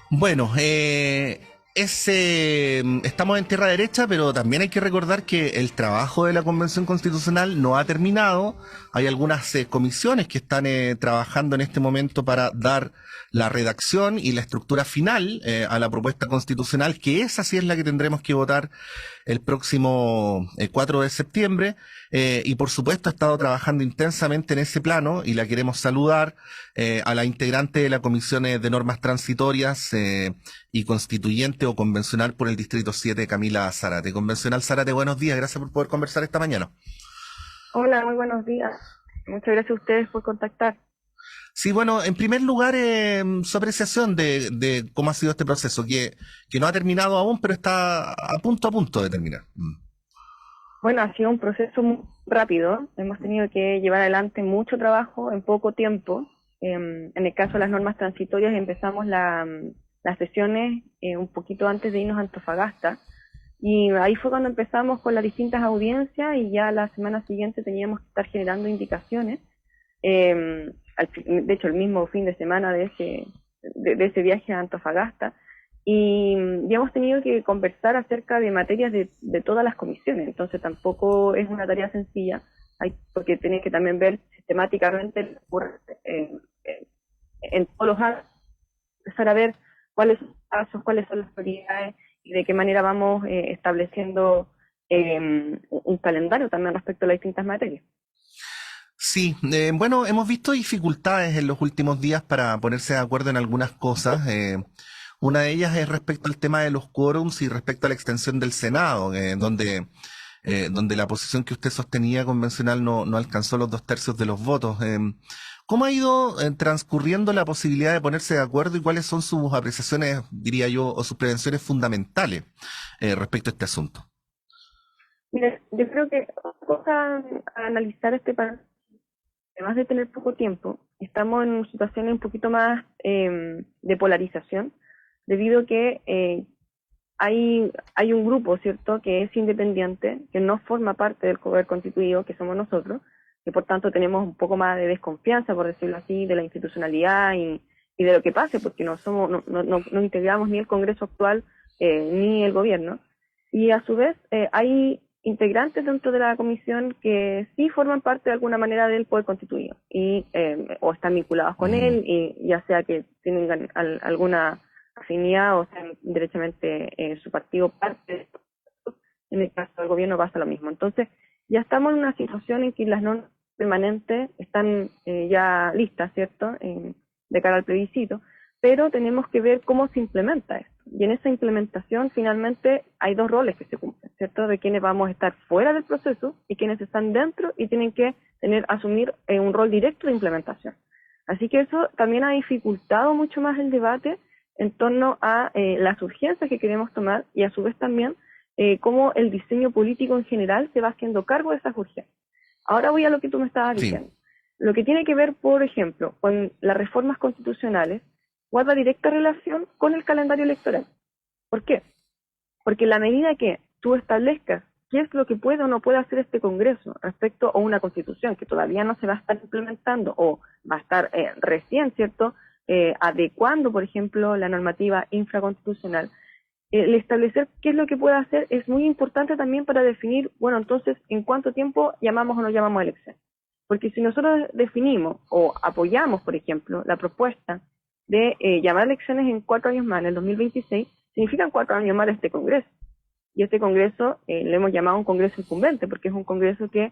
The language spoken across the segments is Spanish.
Bueno, estamos en tierra derecha, pero también hay que recordar que el trabajo de la Convención Constitucional no ha terminado. Hay algunas comisiones que están trabajando en este momento para dar la redacción y la estructura final a la propuesta constitucional, que esa sí es la que tendremos que votar el próximo 4 de septiembre. Y por supuesto ha estado trabajando intensamente en ese plano y la queremos saludar a la integrante de la Comisión de Normas Transitorias y Constituyente o Convencional por el Distrito 7, Camila Zárate. Convencional Zárate, buenos días, gracias por poder conversar esta mañana. Hola, muy buenos días. Muchas gracias a ustedes por contactar. Sí, bueno, en primer lugar, su apreciación de cómo ha sido este proceso, que no ha terminado aún, pero está a punto de terminar. Bueno, ha sido un proceso muy rápido. Hemos tenido que llevar adelante mucho trabajo en poco tiempo. En el caso de las normas transitorias empezamos las sesiones un poquito antes de irnos a Antofagasta. Y ahí fue cuando empezamos con las distintas audiencias y ya la semana siguiente teníamos que estar generando indicaciones. De hecho, el mismo fin de semana de ese viaje a Antofagasta. Y ya hemos tenido que conversar acerca de materias de todas las comisiones, entonces tampoco es una tarea sencilla, porque tienen que también ver sistemáticamente en todos los años, empezar a ver cuáles son los pasos, cuáles son las prioridades y de qué manera vamos estableciendo un calendario también respecto a las distintas materias. Sí, bueno, hemos visto dificultades en los últimos días para ponerse de acuerdo en algunas cosas. Una de ellas es respecto al tema de los quórums y respecto a la extensión del Senado, donde la posición que usted sostenía convencional no alcanzó los 2/3 de los votos. ¿Cómo ha ido transcurriendo la posibilidad de ponerse de acuerdo y cuáles son sus apreciaciones, diría yo, o sus prevenciones fundamentales respecto a este asunto? Mira, yo creo que otra cosa a analizar además de tener poco tiempo, estamos en situaciones un poquito más de polarización, debido a que hay un grupo, ¿cierto?, que es independiente, que no forma parte del poder constituido, que somos nosotros, que por tanto tenemos un poco más de desconfianza, por decirlo así, de la institucionalidad y de lo que pase, porque no integramos ni el Congreso actual ni el gobierno. Y a su vez hay integrantes dentro de la comisión que sí forman parte de alguna manera del poder constituido o están vinculados con Mm. él, y ya sea que tengan alguna afinidad o sean derechamente su partido parte de esto. En el caso del gobierno pasa lo mismo. Entonces, ya estamos en una situación en que las normas permanentes están ya listas, ¿cierto?, de cara al plebiscito, pero tenemos que ver cómo se implementa esto. Y en esa implementación, finalmente, hay dos roles que se cumplen, ¿cierto?, de quienes vamos a estar fuera del proceso y quienes están dentro y tienen que asumir un rol directo de implementación. Así que eso también ha dificultado mucho más el debate en torno a las urgencias que queremos tomar y a su vez también cómo el diseño político en general se va haciendo cargo de esas urgencias. Ahora voy a lo que tú me estabas Sí. diciendo. Lo que tiene que ver, por ejemplo, con las reformas constitucionales, guarda directa relación con el calendario electoral. ¿Por qué? Porque en la medida que tú establezcas qué es lo que puede o no puede hacer este Congreso respecto a una constitución que todavía no se va a estar implementando o va a estar recién, ¿cierto?, adecuando, por ejemplo, la normativa infraconstitucional, el establecer qué es lo que puede hacer es muy importante también para definir, bueno, entonces, en cuánto tiempo llamamos o no llamamos a elecciones. Porque si nosotros definimos o apoyamos, por ejemplo, la propuesta de llamar a elecciones en 4 años más, en el 2026, significan 4 años más de este Congreso. Y este Congreso le hemos llamado un Congreso incumbente, porque es un Congreso que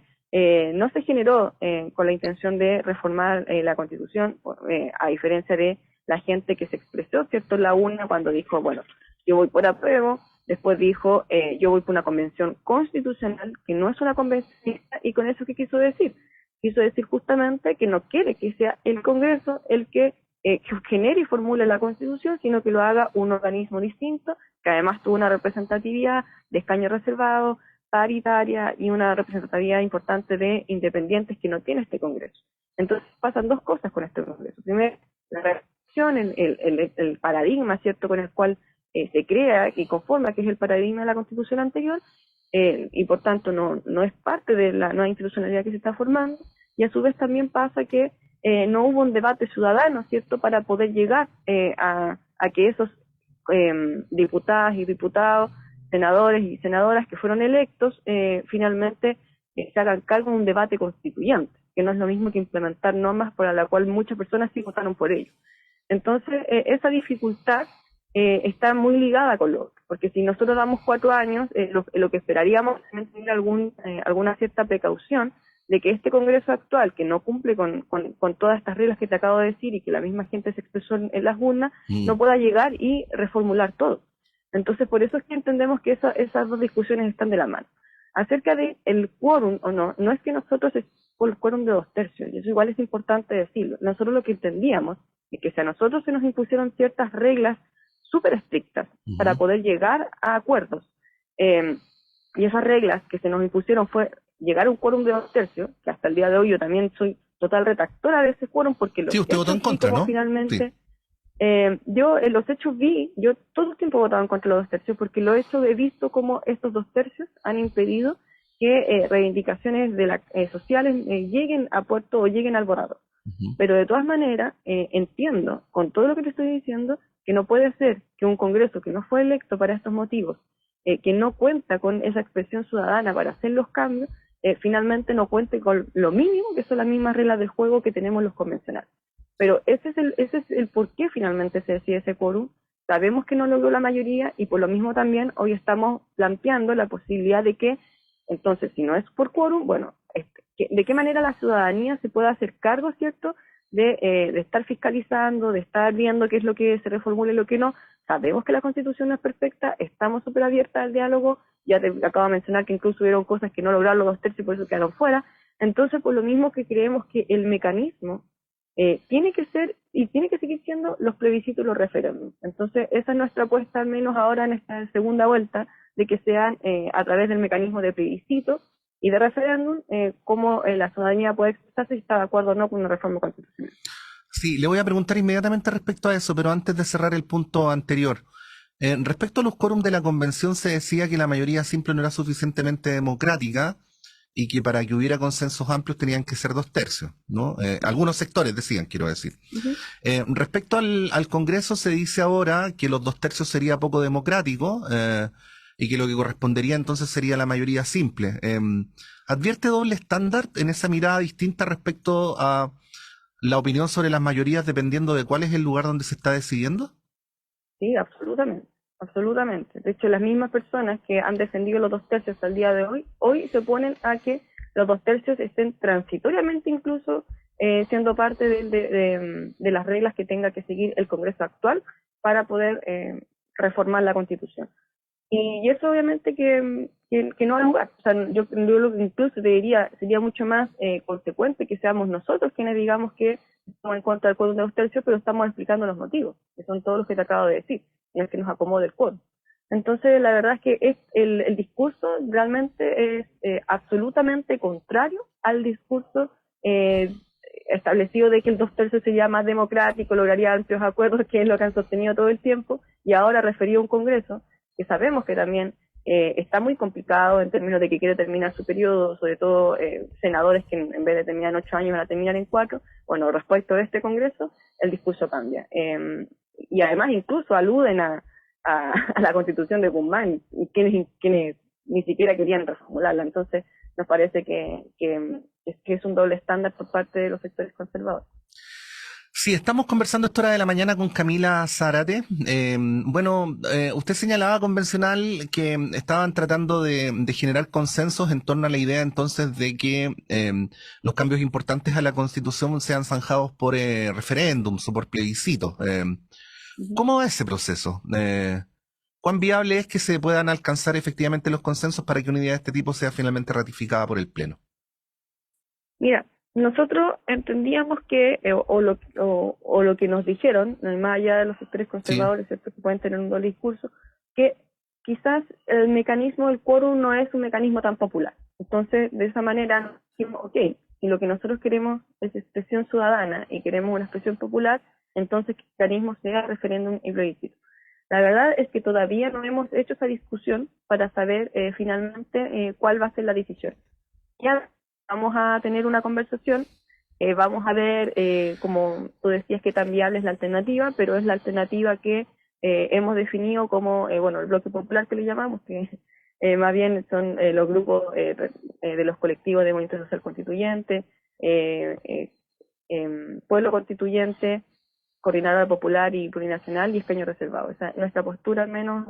no se generó con la intención de reformar la Constitución, a diferencia de la gente que se expresó, ¿cierto?, en la UNA cuando dijo, bueno, yo voy por apruebo, después dijo, yo voy por una convención constitucional, que no es una convención, y con eso, ¿qué quiso decir? Quiso decir justamente que no quiere que sea el Congreso el que genere y formule la Constitución, sino que lo haga un organismo distinto, que además tuvo una representatividad de escaños reservados, paritaria y una representatividad importante de independientes que no tiene este Congreso. Entonces pasan dos cosas con este Congreso. Primero, la relación, el paradigma, ¿cierto?, con el cual se crea y conforma, que es el paradigma de la Constitución anterior, y por tanto no es parte de la nueva institucionalidad que se está formando, y a su vez también pasa que no hubo un debate ciudadano, ¿cierto?, para poder llegar a que esos diputadas y diputados, senadores y senadoras que fueron electos, finalmente se hagan cargo de un debate constituyente, que no es lo mismo que implementar normas para la cual muchas personas sí votaron por ello. Entonces, esa dificultad está muy ligada con lo otro, porque si nosotros damos 4 años, lo que esperaríamos es tener alguna cierta precaución de que este Congreso actual, que no cumple con todas estas reglas que te acabo de decir y que la misma gente se expresó en las urnas, no pueda llegar y reformular todo. Entonces, por eso es que entendemos que esas dos discusiones están de la mano. Acerca del quórum o no, no es que nosotros es por el quórum de 2/3, y eso igual es importante decirlo. Nosotros lo que entendíamos es que si a nosotros se nos impusieron ciertas reglas súper estrictas para poder llegar a acuerdos, y esas reglas que se nos impusieron fue llegar a un quórum de 2/3, que hasta el día de hoy yo también soy total retractora de ese quórum, porque los Sí, usted votó en contra, ¿no? finalmente... Sí. Yo en los hechos yo todo el tiempo he votado en contra de los 2/3 porque he visto cómo estos 2/3 han impedido que reivindicaciones sociales lleguen a puerto o lleguen al borrador. Pero de todas maneras, entiendo, con todo lo que te estoy diciendo, que no puede ser que un Congreso que no fue electo para estos motivos, que no cuenta con esa expresión ciudadana para hacer los cambios, finalmente no cuente con lo mínimo, que son las mismas reglas del juego que tenemos los convencionales. Pero ese es el por qué finalmente se decide ese quórum. Sabemos que no logró la mayoría y por lo mismo también hoy estamos planteando la posibilidad de que, entonces, si no es por quórum, bueno, ¿de qué manera la ciudadanía se puede hacer cargo, ¿cierto?, de estar fiscalizando, de estar viendo qué es lo que se reformula y lo que no? Sabemos que la Constitución no es perfecta, estamos súper abiertas al diálogo, ya te acabo de mencionar que incluso hubieron cosas que no lograron los 2/3 y por eso quedaron fuera. Entonces, por lo mismo que creemos que el mecanismo tiene que ser y tiene que seguir siendo los plebiscitos y los referéndums. Entonces, esa es nuestra apuesta, al menos ahora en esta segunda vuelta, de que sean a través del mecanismo de plebiscito y de referéndum, cómo la ciudadanía puede expresarse si está de acuerdo o no con una reforma constitucional. Sí, le voy a preguntar inmediatamente respecto a eso, pero antes de cerrar el punto anterior. Respecto a los quórums de la convención, se decía que la mayoría simple no era suficientemente democrática y que para que hubiera consensos amplios tenían que ser 2/3, ¿no? Algunos sectores decían, quiero decir. Respecto al Congreso, se dice ahora que los 2/3 sería poco democrático y que lo que correspondería entonces sería la mayoría simple. ¿Advierte doble estándar en esa mirada distinta respecto a la opinión sobre las mayorías dependiendo de cuál es el lugar donde se está decidiendo? Sí, absolutamente, absolutamente. De hecho, las mismas personas que han defendido los 2/3 hasta el día de hoy se oponen a que los 2/3 estén transitoriamente incluso siendo parte de las reglas que tenga que seguir el Congreso actual para poder reformar la Constitución. Y eso obviamente que no da lugar. O sea, yo lo que incluso te diría, sería mucho más consecuente que seamos nosotros quienes digamos que estamos en contra del quórum de 2/3, pero estamos explicando los motivos, que son todos los que te acabo de decir, en el que nos acomode el quórum. Entonces, la verdad es que el discurso realmente es absolutamente contrario al discurso establecido de que el 2/3 sería más democrático, lograría amplios acuerdos, que es lo que han sostenido todo el tiempo, y ahora referido a un Congreso que sabemos que también está muy complicado en términos de que quiere terminar su periodo, sobre todo senadores que en vez de terminar en 8 años van a terminar en 4. Bueno, respecto a este Congreso, el discurso cambia. Y además incluso aluden a la Constitución de Guzmán, y quienes ni siquiera querían reformularla. Entonces, nos parece que es un doble estándar por parte de los sectores conservadores. Sí, estamos conversando a esta hora de la mañana con Camila Zárate. Usted señalaba convencional que estaban tratando de generar consensos en torno a la idea entonces de que los cambios importantes a la Constitución sean zanjados por referéndums o por plebiscitos. ¿Cómo va ese proceso? ¿Cuán viable es que se puedan alcanzar efectivamente los consensos para que una idea de este tipo sea finalmente ratificada por el Pleno? Mira, nosotros entendíamos que, o lo que nos dijeron, más allá de los sectores conservadores, ¿cierto?, que pueden tener un doble discurso, que quizás el mecanismo del quórum no es un mecanismo tan popular. Entonces, de esa manera, dijimos, ok, si lo que nosotros queremos es expresión ciudadana y queremos una expresión popular, entonces que el mecanismo sea referéndum y plebiscito. La verdad es que todavía no hemos hecho esa discusión para saber finalmente cuál va a ser la decisión. Ya vamos a tener una conversación, vamos a ver, como tú decías, qué tan viable es la alternativa, pero es la alternativa que hemos definido como, bueno, el bloque popular que le llamamos, que más bien son los grupos de los colectivos de movimiento social constituyente, pueblo constituyente, coordinadora popular y plurinacional y escaño reservado. O sea, nuestra postura, al menos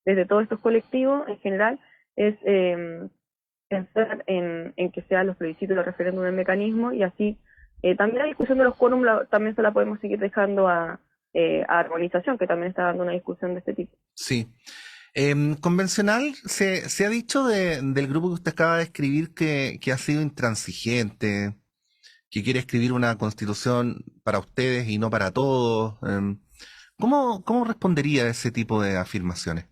desde todos estos colectivos en general, es pensar en que sean los plebiscitos y los referéndums el mecanismo, y así también la discusión de los quórum también se la podemos seguir dejando a armonización, que también está dando una discusión de este tipo. Sí. Convencional, se ha dicho del grupo que usted acaba de escribir que ha sido intransigente, que quiere escribir una constitución para ustedes y no para todos. ¿Cómo respondería a ese tipo de afirmaciones?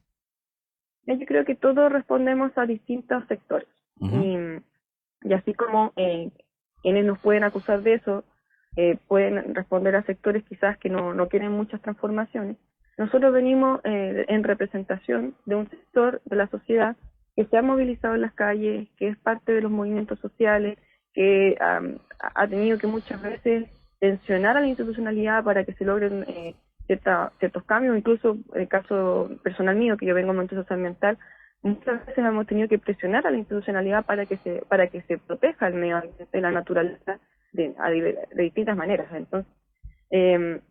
Yo creo que todos respondemos a distintos sectores. Uh-huh. Y así como quienes nos pueden acusar de eso, pueden responder a sectores quizás que no quieren muchas transformaciones. Nosotros venimos en representación de un sector de la sociedad que se ha movilizado en las calles, que es parte de los movimientos sociales, que ha tenido que muchas veces tensionar a la institucionalidad para que se logren ciertos cambios. Incluso en el caso personal mío, que yo vengo del movimiento socioambiental, muchas veces hemos tenido que presionar a la institucionalidad para que se proteja el medio ambiente, la naturaleza, de distintas maneras. Entonces,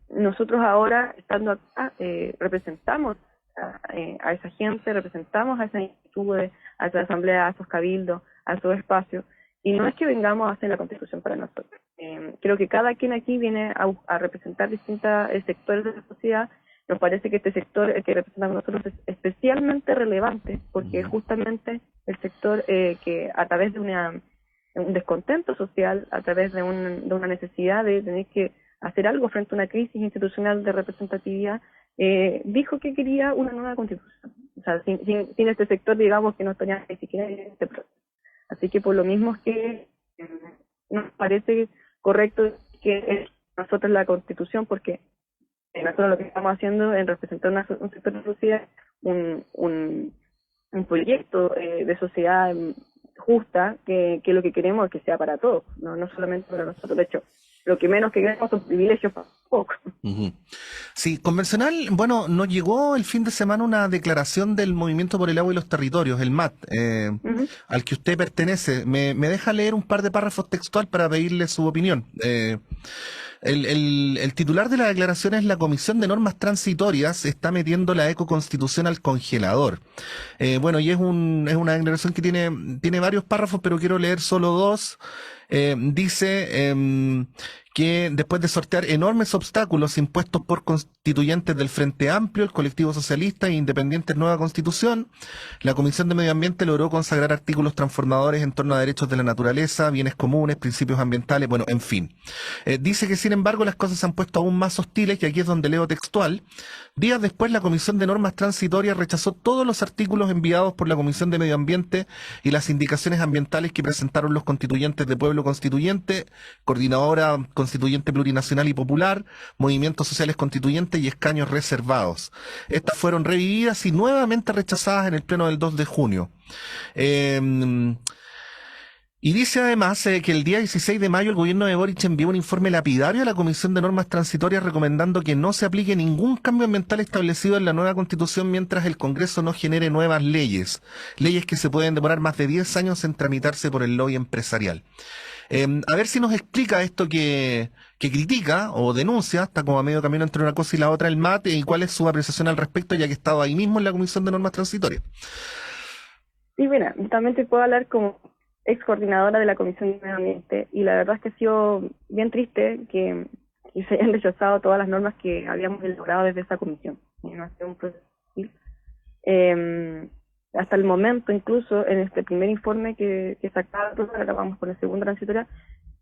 nosotros ahora, estando acá, representamos a esa gente, representamos a esa institución, a esa asamblea, a esos cabildos, a esos espacios, y no es que vengamos a hacer la constitución para nosotros. Creo que cada quien aquí viene a representar distintos sectores de la sociedad. Nos parece que este sector que representamos nosotros es especialmente relevante, porque es justamente el sector que a través de un descontento social, a través de una necesidad de tener que hacer algo frente a una crisis institucional de representatividad, dijo que quería una nueva constitución. O sea, sin este sector, digamos que no estaría ni siquiera en este proceso. Así que por lo mismo es que nos parece correcto que nosotros la constitución, porque nosotros lo que estamos haciendo en representar un sector de sociedad, un proyecto de sociedad justa, que lo que queremos es que sea para todos, no solamente para nosotros. De hecho, lo que menos que queremos son privilegios para poco. Uh-huh. Sí, convencional, bueno, nos llegó el fin de semana una declaración del Movimiento por el Agua y los Territorios, el MAT, Uh-huh. al que usted pertenece. ¿Me deja leer un par de párrafos textual para pedirle su opinión? El titular de la declaración es: la Comisión de Normas Transitorias está metiendo la ecoconstitución al congelador. Bueno, y es una declaración que tiene varios párrafos, pero quiero leer solo dos. Dice que después de sortear enormes obstáculos impuestos por constituyentes del Frente Amplio, el colectivo socialista e independientes Nueva Constitución, la Comisión de Medio Ambiente logró consagrar artículos transformadores en torno a derechos de la naturaleza, bienes comunes, principios ambientales, bueno, en fin. Dice que, sin embargo, las cosas se han puesto aún más hostiles, y aquí es donde leo textual. Días después, la Comisión de Normas Transitorias rechazó todos los artículos enviados por la Comisión de Medio Ambiente y las indicaciones ambientales que presentaron los constituyentes de Pueblo Constituyente, Coordinadora Constituyente Plurinacional y Popular, Movimientos Sociales Constituyentes y Escaños Reservados. Estas fueron revividas y nuevamente rechazadas en el pleno del 2 de junio. Y dice además que el día 16 de mayo el gobierno de Boric envió un informe lapidario a la Comisión de Normas Transitorias recomendando que no se aplique ningún cambio ambiental establecido en la nueva Constitución mientras el Congreso no genere nuevas leyes que se pueden demorar más de 10 años en tramitarse por el lobby empresarial. A ver si nos explica esto que critica o denuncia, está como a medio camino entre una cosa y la otra, el MAT, y cuál es su apreciación al respecto, ya que estaba ahí mismo en la Comisión de Normas Transitorias. Y mira, también te puedo hablar como ex coordinadora de la Comisión de Medio Ambiente, y la verdad es que ha sido bien triste que se hayan rechazado todas las normas que habíamos elaborado desde esa comisión. No ha sido un proceso difícil. Hasta el momento, incluso en este primer informe que sacaba, ahora vamos con el segundo transitoria,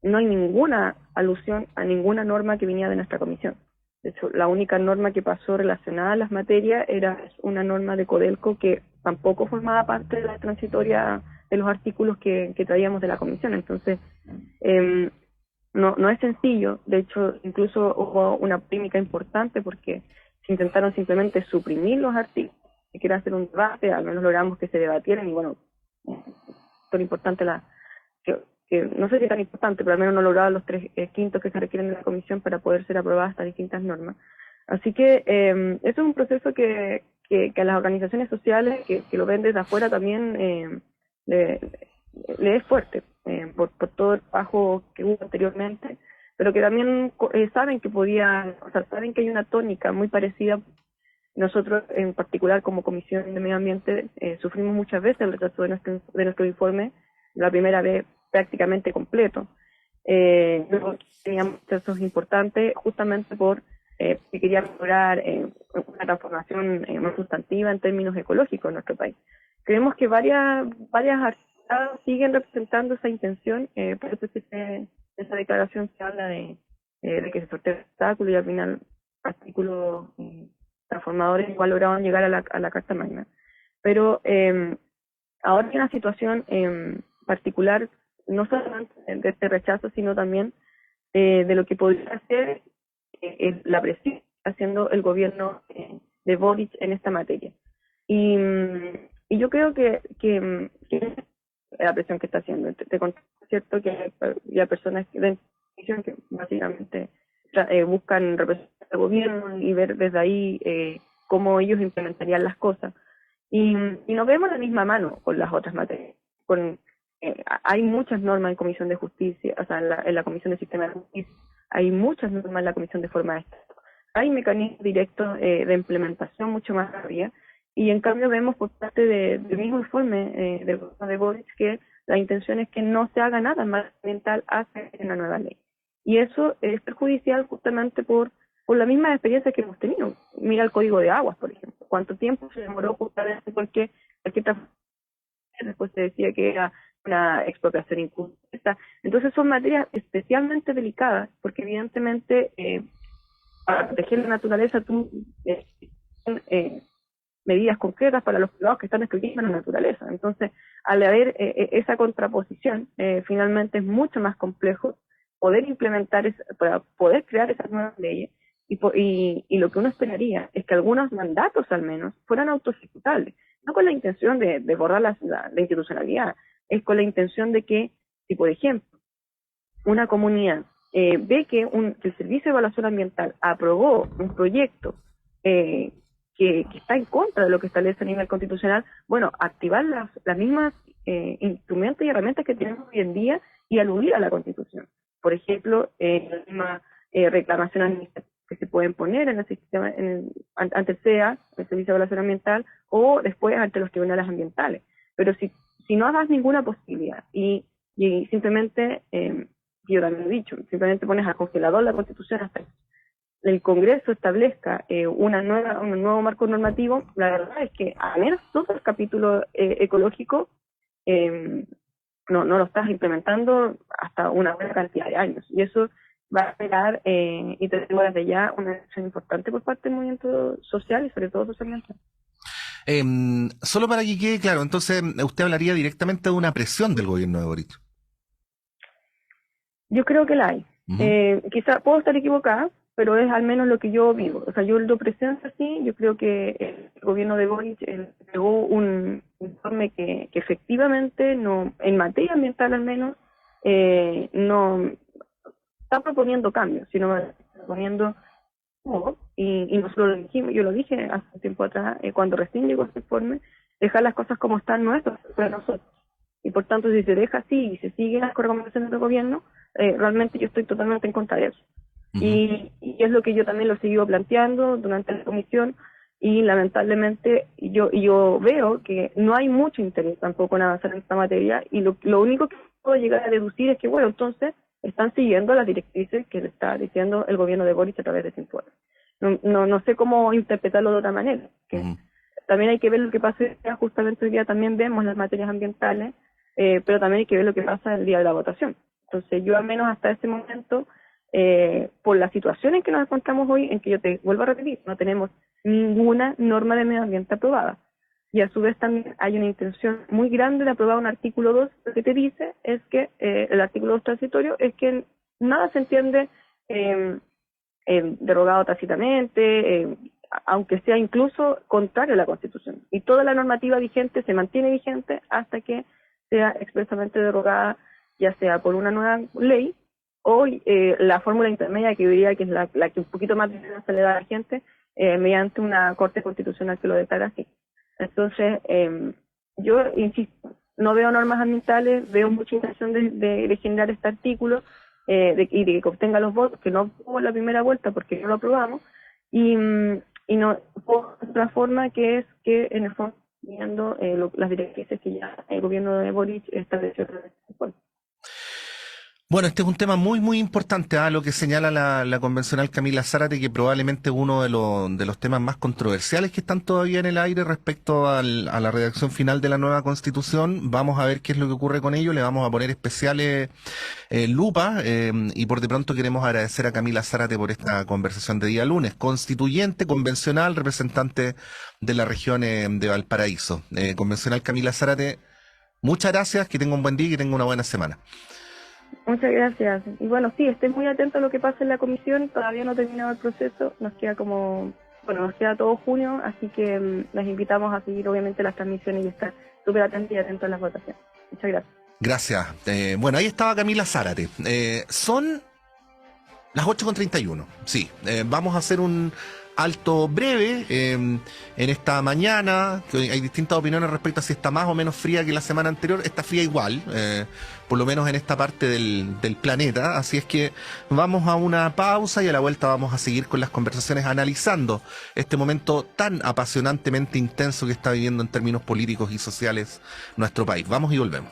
no hay ninguna alusión a ninguna norma que venía de nuestra comisión. De hecho, la única norma que pasó relacionada a las materias era una norma de Codelco que tampoco formaba parte de la transitoria de los artículos que traíamos de la comisión. Entonces, no es sencillo. De hecho, incluso hubo una polémica importante porque se intentaron simplemente suprimir los artículos, que quería hacer un debate, al menos logramos que se debatieran, y bueno, tan importante que no sé si tan importante, pero al menos no lograron los 3/5 que se requieren de la comisión para poder ser aprobadas estas distintas normas. Así que eso es un proceso que a las organizaciones sociales que lo ven desde afuera también le, le es fuerte por todo el trabajo que hubo anteriormente, pero que también saben que podían, o sea, saben que hay una tónica muy parecida. Nosotros, en particular, como Comisión de Medio Ambiente, sufrimos muchas veces el rechazo de nuestro informe, la primera vez prácticamente completo. Luego teníamos rechazos importantes justamente por que quería lograr una transformación más sustantiva en términos ecológicos en nuestro país. Creemos que varias actividades siguen representando esa intención, por eso es que esa declaración se habla de que se sortea el obstáculo y al final artículos transformadores igual lograron llegar a la Carta Magna. Pero ahora hay una situación particular, no solamente de este rechazo, sino también de lo que podría hacer la presión haciendo el gobierno de Boric en esta materia. Y yo creo que la presión que está haciendo. Te conté, ¿cierto?, que hay personas de que básicamente buscan representar al gobierno y ver desde ahí cómo ellos implementarían las cosas. Y nos vemos la misma mano con las otras materias. Hay muchas normas en Comisión de Justicia, o sea, en la Comisión de Sistema de Justicia, hay muchas normas en la Comisión de Forma de Estado. Hay mecanismos directos de implementación mucho más rápida, y en cambio vemos por parte del mismo informe del gobierno de Boric que la intención es que no se haga nada más ambiental hasta una nueva ley. Y eso es perjudicial justamente por la misma experiencia que hemos tenido. Mira el Código de Aguas, por ejemplo. ¿Cuánto tiempo se demoró justamente porque después se decía que era una expropiación injusta? Entonces son materias especialmente delicadas, porque evidentemente para proteger la naturaleza tú medidas concretas para los privados que están destruyendo la naturaleza. Entonces, al haber esa contraposición, finalmente es mucho más complejo poder implementar, para poder crear esas nuevas leyes, y lo que uno esperaría es que algunos mandatos al menos fueran autoejecutables, no con la intención de borrar la institucionalidad, es con la intención de que, si por ejemplo, una comunidad ve que el Servicio de Evaluación Ambiental aprobó un proyecto que está en contra de lo que establece a nivel constitucional, bueno, activar las mismas instrumentos y herramientas que tenemos hoy en día y aludir a la Constitución. Por ejemplo, la misma reclamación administrativa que se pueden poner en el sistema, ante el CEA, el Servicio de Evaluación Ambiental, o después ante los tribunales ambientales. Pero si no das ninguna posibilidad y simplemente, yo también lo he dicho, simplemente pones al congelador la Constitución hasta que el Congreso establezca un nuevo marco normativo, la verdad es que a menos todo el capítulo ecológico no lo estás implementando hasta una buena cantidad de años. Y eso va a esperar, y te digo desde ya, una acción importante por parte del movimiento social y sobre todo socialmente. Solo para que quede claro, entonces usted hablaría directamente de una presión del gobierno de Boric. Yo creo que la hay. Quizá puedo estar equivocada, pero es al menos lo que yo vivo. O sea, yo lo presencio así. Yo creo que el gobierno de Boric entregó un informe que efectivamente, no, en materia ambiental al menos, no está proponiendo cambios, sino proponiendo y nosotros lo dijimos, yo lo dije hace un tiempo atrás, cuando recién llegó este informe, dejar las cosas como están no es para nosotros. Y por tanto, si se deja así y se siguen las recomendaciones del gobierno, realmente yo estoy totalmente en contra de eso. Y es lo que yo también lo he seguido planteando durante la comisión, y lamentablemente yo veo que no hay mucho interés tampoco en avanzar en esta materia, y lo único que puedo llegar a deducir es que, bueno, entonces están siguiendo las directrices que le está diciendo el gobierno de Boric a través de ese informe. No sé cómo interpretarlo de otra manera. Que también hay que ver lo que pasa justamente hoy día, también vemos las materias ambientales, pero también hay que ver lo que pasa el día de la votación. Entonces yo al menos hasta ese momento, por la situación en que nos encontramos hoy, en que yo te vuelvo a repetir, no tenemos ninguna norma de medio ambiente aprobada, y a su vez también hay una intención muy grande de aprobar un artículo 2, lo que te dice es que el artículo 2 transitorio es que nada se entiende derogado tácitamente, aunque sea incluso contrario a la Constitución, y toda la normativa vigente se mantiene vigente hasta que sea expresamente derogada, ya sea por una nueva ley o la fórmula intermedia, que yo diría que es la que un poquito más se le da a la gente, mediante una Corte Constitucional que lo declara así. Entonces, yo insisto, no veo normas ambientales, veo mucha intención de generar este artículo y de que obtenga los votos, que no obtuvo en la primera vuelta porque no lo aprobamos, y no por otra forma, que es que en el fondo siguiendo las directrices que ya el gobierno de Boric estableció. Bueno, este es un tema muy, muy importante, lo que señala la convencional Camila Zárate, que probablemente es uno de los temas más controversiales que están todavía en el aire respecto a la redacción final de la nueva Constitución. Vamos a ver qué es lo que ocurre con ello, le vamos a poner especiales lupa, y por de pronto queremos agradecer a Camila Zárate por esta conversación de día lunes. Constituyente, convencional, representante de la región de Valparaíso. Convencional Camila Zárate, muchas gracias, que tenga un buen día y que tenga una buena semana. Muchas gracias. Y bueno, sí, estén muy atentos a lo que pasa en la comisión. Todavía no ha terminado el proceso. Nos queda nos queda todo junio, así que les invitamos a seguir obviamente las transmisiones y estar súper atentos y atentos a las votaciones. Muchas gracias. Gracias. Bueno, ahí estaba Camila Zárate. Son las 8:31. Sí, vamos a hacer un alto breve en esta mañana, que hay distintas opiniones respecto a si está más o menos fría que la semana anterior. Está fría igual, por lo menos en esta parte del planeta, así es que vamos a una pausa y a la vuelta vamos a seguir con las conversaciones analizando este momento tan apasionantemente intenso que está viviendo en términos políticos y sociales nuestro país. Vamos y volvemos.